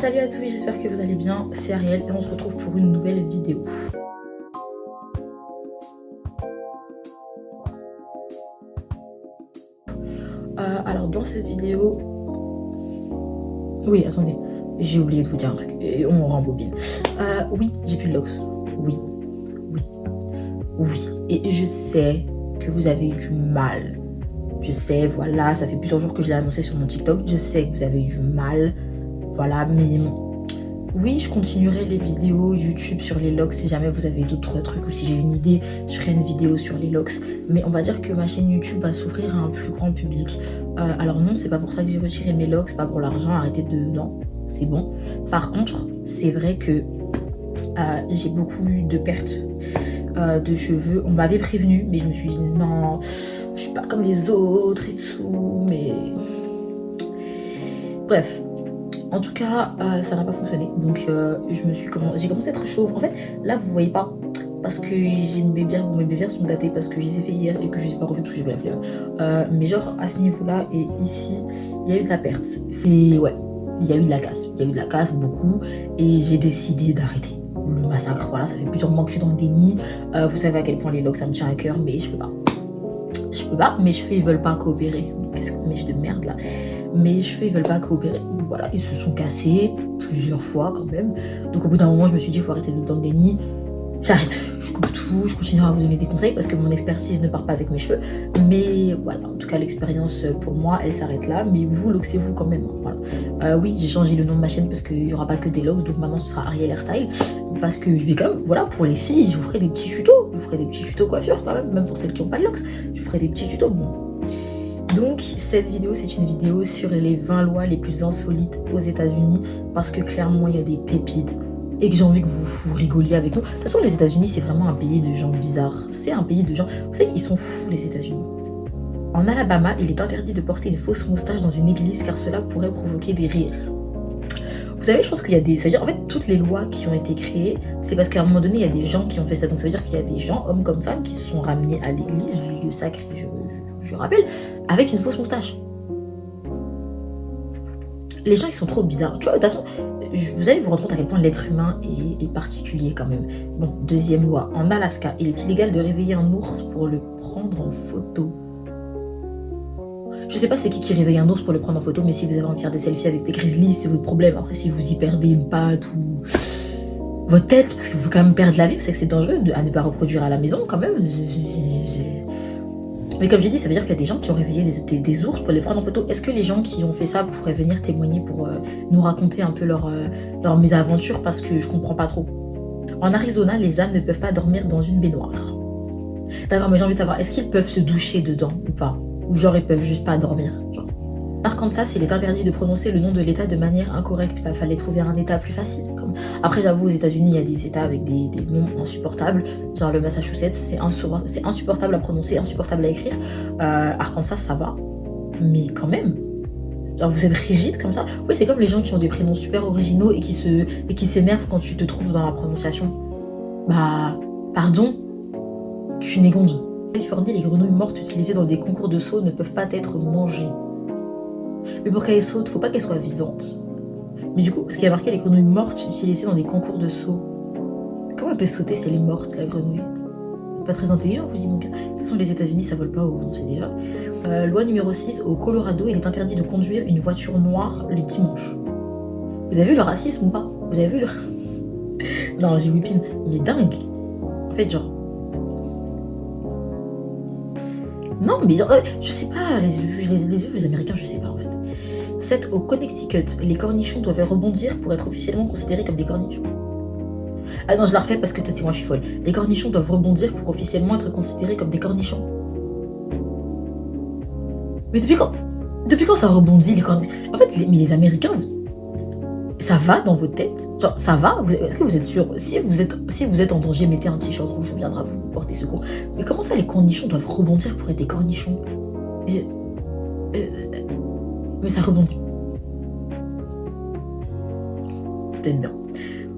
Salut à tous, j'espère que vous allez bien, c'est Ariel et on se retrouve pour une nouvelle vidéo. Alors dans cette vidéo... Oui, attendez, j'ai oublié de vous dire un truc et on rembobine. Oui, j'ai plus de locks. Oui. Et je sais que vous avez eu du mal. Je sais, voilà, ça fait plusieurs jours que je l'ai annoncé sur mon TikTok. Je sais que vous avez eu du mal. Voilà, mais oui, je continuerai les vidéos YouTube sur les locks si jamais vous avez d'autres trucs ou si j'ai une idée, je ferai une vidéo sur les locks. Mais on va dire que ma chaîne YouTube va s'ouvrir à un plus grand public. Alors non, c'est pas pour ça que j'ai retiré mes locks, c'est pas pour l'argent, arrêtez de... Non, c'est bon. Par contre, c'est vrai que j'ai beaucoup eu de pertes de cheveux. On m'avait prévenu, mais je me suis dit non, je suis pas comme les autres et tout, mais... Bref. En tout cas, ça n'a pas fonctionné. Donc, j'ai commencé à être chauve. En fait, là, vous voyez pas. Parce que j'ai une bébière. Bon, mes bébières sont datées parce que je les ai fait hier et que je les ai pas refait parce que j'avais la flemme. Mais genre, à ce niveau-là et ici, il y a eu de la perte. Et ouais, il y a eu de la casse. Il y a eu de la casse, beaucoup. Et j'ai décidé d'arrêter le massacre. Voilà, ça fait plusieurs mois que je suis dans le déni. Vous savez à quel point les locks, ça me tient à cœur. Mais je peux pas. Mes cheveux, ils veulent pas coopérer. Qu'est-ce qu'on met de merde là? Mes cheveux, ils veulent pas coopérer. Voilà, ils se sont cassés plusieurs fois quand même. Donc au bout d'un moment, je me suis dit, il faut arrêter d'être dans le déni. J'arrête, je coupe tout, je continuerai à vous donner des conseils parce que mon expertise ne part pas avec mes cheveux. Mais voilà, en tout cas, l'expérience pour moi, elle s'arrête là. Mais vous, loxez-vous quand même. Voilà. Oui, j'ai changé le nom de ma chaîne parce qu'il n'y aura pas que des locks. Donc maintenant, ce sera Ariel Hairstyle. Parce que je vais quand même, voilà, pour les filles, je vous ferai des petits tutos. Je vous ferai des petits tutos coiffure quand même pour celles qui n'ont pas de locks. Je vous ferai des petits tutos. Bon. Donc cette vidéo, c'est une vidéo sur les 20 lois les plus insolites aux États-Unis parce que clairement il y a des pépites et que j'ai envie que vous rigoliez avec nous. De toute façon, les États-Unis, c'est vraiment un pays de gens bizarres. C'est un pays de gens... Vous savez, ils sont fous, les États-Unis. En Alabama, il est interdit de porter une fausse moustache dans une église car cela pourrait provoquer des rires. Vous savez, je pense qu'il y a des... C'est-à-dire, en fait, toutes les lois qui ont été créées, c'est parce qu'à un moment donné, il y a des gens qui ont fait ça. Donc ça veut dire qu'il y a des gens, hommes comme femmes, qui se sont ramenés à l'église, le lieu sacré, je rappelle, avec une fausse moustache. Les gens, ils sont trop bizarres. Tu vois, de toute façon, vous allez vous rendre compte à quel point l'être humain est particulier quand même. Bon, deuxième loi. En Alaska, il est illégal de réveiller un ours pour le prendre en photo. Je sais pas c'est qui réveille un ours pour le prendre en photo, mais si vous avez envie de faire des selfies avec des grizzlies, c'est votre problème. Après, si vous y perdez une patte ou votre tête, parce que vous quand même perdre la vie, vous savez que c'est dangereux à ne pas reproduire à la maison quand même. Mais comme j'ai dit, ça veut dire qu'il y a des gens qui ont réveillé des ours pour les prendre en photo. Est-ce que les gens qui ont fait ça pourraient venir témoigner pour nous raconter un peu leur mésaventure? Parce que je comprends pas trop. En Arizona, les ânes ne peuvent pas dormir dans une baignoire. D'accord, mais j'ai envie de savoir, est-ce qu'ils peuvent se doucher dedans ou pas? Ou genre ils peuvent juste pas dormir genre. Par contre, ça, il est interdit de prononcer le nom de l'état de manière incorrecte. Il fallait trouver un état plus facile. Après, j'avoue, aux États-Unis, il y a des états avec des noms insupportables. Genre le Massachusetts, c'est insupportable à prononcer, insupportable à écrire. Arkansas, ça va. Mais quand même. Genre, vous êtes rigide comme ça. Oui, c'est comme les gens qui ont des prénoms super originaux et qui s'énervent quand tu te trouves dans la prononciation. Bah, pardon, cunégonde. En Californie, les grenouilles mortes utilisées dans des concours de saut ne peuvent pas être mangées. Mais pour qu'elles sautent, faut pas qu'elles soient vivantes. Mais du coup, ce qui a marqué les grenouilles mortes utilisées dans des concours de saut. Comment elle peut sauter si elle est morte, la grenouille? Pas très intelligent, vous dites donc. De toute façon, les États-Unis, ça vole pas haut, on sait déjà. Loi numéro 6, au Colorado, il est interdit de conduire une voiture noire le dimanche. Vous avez vu le racisme ou pas? Vous avez vu le... Non, j'ai whipping, mais dingue. En fait, genre... Non, mais je sais pas, les Américains, je sais pas en fait. 7. Au Connecticut, les cornichons doivent rebondir pour être officiellement considérés comme des cornichons. Ah non, je la refais parce que peut-être c'est moi, je suis folle. Les cornichons doivent rebondir pour officiellement être considérés comme des cornichons. Mais depuis quand ça rebondit les cornichons? En fait, les Américains, ça va dans votre tête? Genre, ça va? Est-ce que vous êtes sûr? Si vous êtes en danger, mettez un t-shirt rouge, on viendra vous porter secours. Mais comment ça, les cornichons doivent rebondir pour être des cornichons? Mais ça rebondit. Peut-être bien.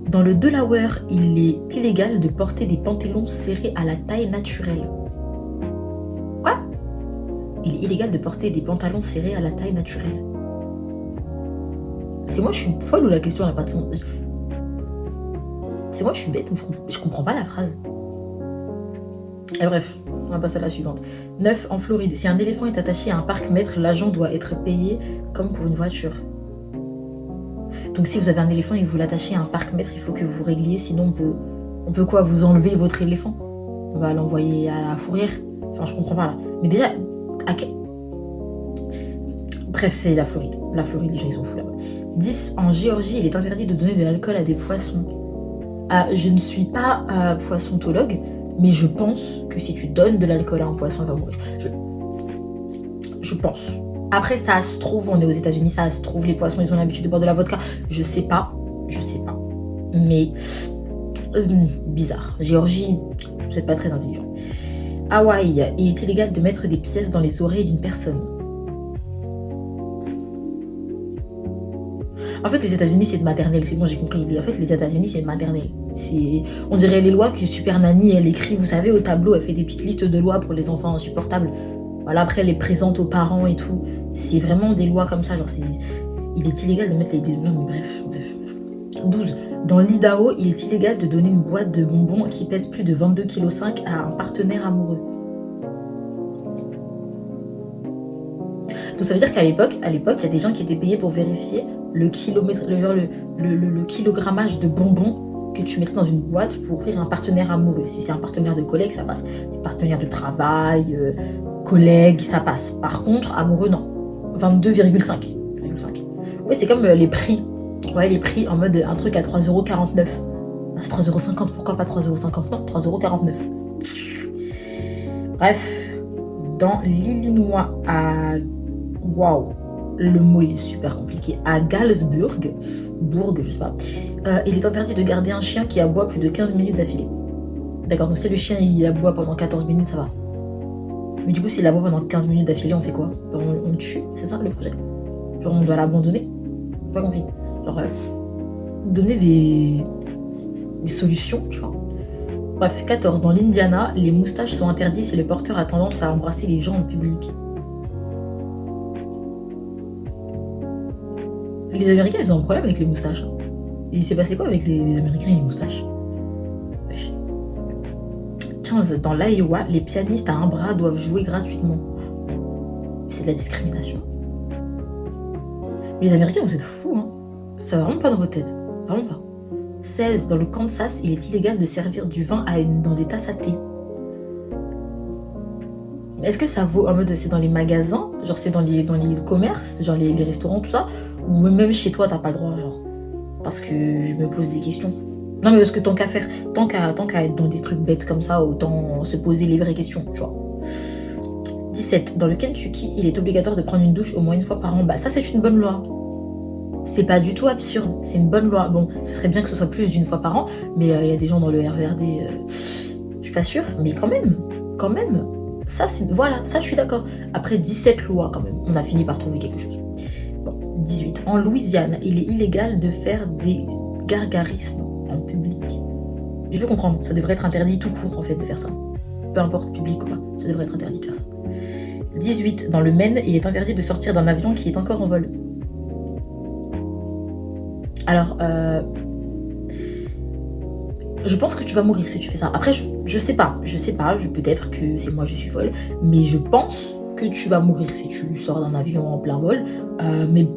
Dans le Delaware, il est illégal de porter des pantalons serrés à la taille naturelle. Quoi? Il est illégal de porter des pantalons serrés à la taille naturelle. C'est moi, je suis folle ou la question n'a pas de sens? C'est moi, je suis bête ou je comprends pas la phrase. Et bref, on va passer à la suivante. 9. En Floride, si un éléphant est attaché à un parc-mètre, l'agent doit être payé comme pour une voiture. Donc si vous avez un éléphant et que vous l'attachez à un parc-mètre, il faut que vous régliez, sinon on peut quoi? Vous enlever votre éléphant? On va l'envoyer à la fourrière? Enfin, je comprends pas là. Mais déjà, bref, c'est la Floride. La Floride, les gens ils sont fous là-bas. 10. En Géorgie, il est interdit de donner de l'alcool à des poissons. Je ne suis pas poissontologue, mais je pense que si tu donnes de l'alcool à un poisson, il va mourir. Je pense. Après, ça se trouve, on est aux États-Unis, ça se trouve, les poissons, ils ont l'habitude de boire de la vodka. Je sais pas. Mais bizarre. Géorgie, vous n'êtes pas très intelligent. Hawaï, il est illégal de mettre des pièces dans les oreilles d'une personne. En fait, les États-Unis, c'est de maternelle. C'est bon, j'ai compris. En fait, les États-Unis, c'est de maternelle. On dirait les lois que Super Nanny, elle écrit. Vous savez, au tableau, elle fait des petites listes de lois pour les enfants insupportables. Voilà, après, elle les présente aux parents et tout. C'est vraiment des lois comme ça. Genre, il est illégal de mettre les... Non, mais bref. 12. Dans l'Idaho, il est illégal de donner une boîte de bonbons qui pèse plus de 22,5 kg à un partenaire amoureux. Donc ça veut dire qu'à l'époque, il y a des gens qui étaient payés pour vérifier le kilogrammage de bonbons que tu mettrais dans une boîte pour offrir un partenaire amoureux. Si c'est un partenaire de collègue, ça passe. Un partenaire de travail, collègue, ça passe. Par contre, amoureux, non. 22,5. Oui, c'est comme les prix. Ouais, les prix en mode un truc à 3,49 €. C'est 3,50 €, pourquoi pas 3,50 €? Non, 3,49 €. Bref, dans l'Illinois, à... Waouh, le mot il est super compliqué. À Galesburg, je sais pas, il est interdit de garder un chien qui aboie plus de 15 minutes d'affilée. D'accord, donc si le chien il aboie pendant 14 minutes, ça va. Mais du coup, s'il aboie pendant 15 minutes d'affilée, on fait quoi? On le tue, c'est ça le projet? Genre, on doit l'abandonner? J'ai pas compris. Genre, donner des solutions, tu vois. Bref, 14. Dans l'Indiana, les moustaches sont interdits si le porteur a tendance à embrasser les gens en public. Les Américains, ils ont un problème avec les moustaches. Il s'est passé quoi avec les Américains et les moustaches? 15. Dans l'Iowa, les pianistes à un bras doivent jouer gratuitement. C'est de la discrimination. Mais les Américains, vous êtes fous, hein. Ça va vraiment pas dans votre tête. Vraiment pas. 16. Dans le Kansas, il est illégal de servir du vin dans des tasses à thé. Est-ce que ça vaut en mode c'est dans les magasins, genre c'est dans les commerces, genre les restaurants, tout ça, ou même chez toi t'as pas le droit, genre? Parce que je me pose des questions. Non mais parce que tant qu'à faire, tant qu'à être dans des trucs bêtes comme ça, autant se poser les vraies questions, tu vois. 17. Dans le Kentucky, il est obligatoire de prendre une douche au moins une fois par an. Bah ça c'est une bonne loi. C'est pas du tout absurde, c'est une bonne loi. Bon, ce serait bien que ce soit plus d'une fois par an, mais il y a des gens dans le RERD, je suis pas sûre, mais quand même. Ça, voilà, ça je suis d'accord. Après 17 lois quand même, on a fini par trouver quelque chose. Bon, 18. En Louisiane, il est illégal de faire des gargarismes en public. Je peux comprendre, ça devrait être interdit tout court en fait de faire ça. Peu importe, public ou pas, ça devrait être interdit de faire ça. 18. Dans le Maine, il est interdit de sortir d'un avion qui est encore en vol. Alors, je pense que tu vas mourir si tu fais ça. Après, je sais pas, peut-être que c'est moi, je suis folle, mais je pense que tu vas mourir si tu sors d'un avion en plein vol. Mais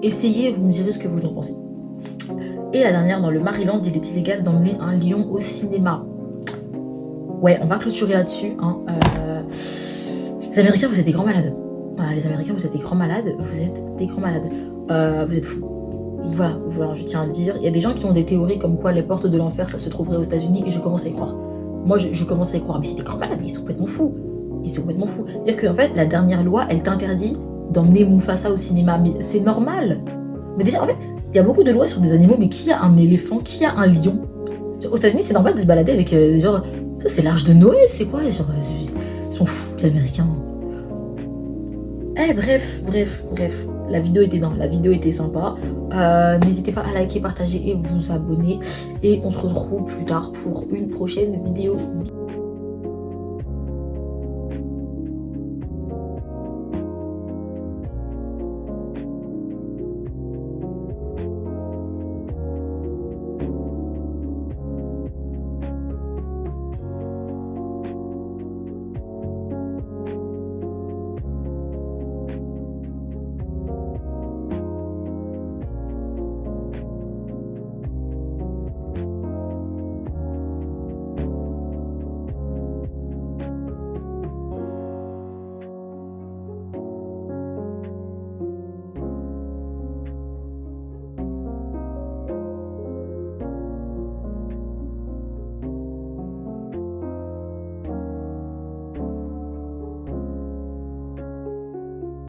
essayez, vous me direz ce que vous en pensez. Et la dernière, dans le Maryland, il est illégal d'emmener un lion au cinéma. Ouais, on va clôturer là-dessus. Hein. Les Américains, vous êtes des grands malades. Voilà, les Américains, vous êtes des grands malades. Vous êtes fous. Voilà, je tiens à le dire. Il y a des gens qui ont des théories comme quoi les portes de l'enfer, ça se trouverait aux États-Unis, et je commence à y croire. Moi, je commence à y croire, mais c'est des grands malades, mais ils sont complètement fous. C'est-à-dire qu'en fait, la dernière loi, elle t'interdit d'emmener Mufasa au cinéma, mais c'est normal. Mais déjà, en fait, il y a beaucoup de lois sur des animaux, mais qui a un éléphant, qui a un lion? Aux États-Unis, c'est normal de se balader avec genre, ça c'est l'Arche de Noël, c'est quoi? Genre, ils sont fous, les Américains. Bref. La vidéo était sympa. N'hésitez pas à liker, partager et vous abonner. Et on se retrouve plus tard pour une prochaine vidéo.